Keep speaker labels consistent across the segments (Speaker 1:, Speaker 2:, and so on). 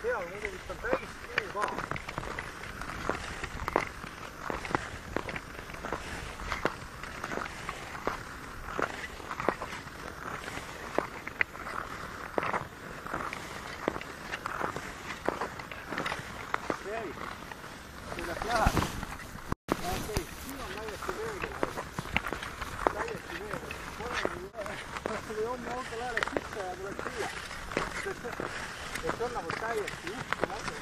Speaker 1: seal muidu vist on täis kuu ka. Okei, kuidas läheb? Okei, siin on täiesti veelgi läheb. Täiesti veelgi. Või homme auto läheb sisse ja tuleb siia. Et see on nagu täiesti uskumatu.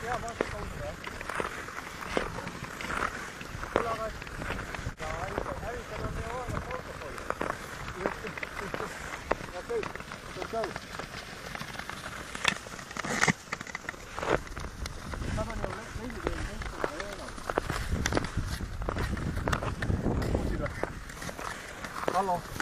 Speaker 1: Hea vastu kaudu, jah. Kulakast. Ja hävitada on meie olemas autopolli. Okei, see on käu. Hallo.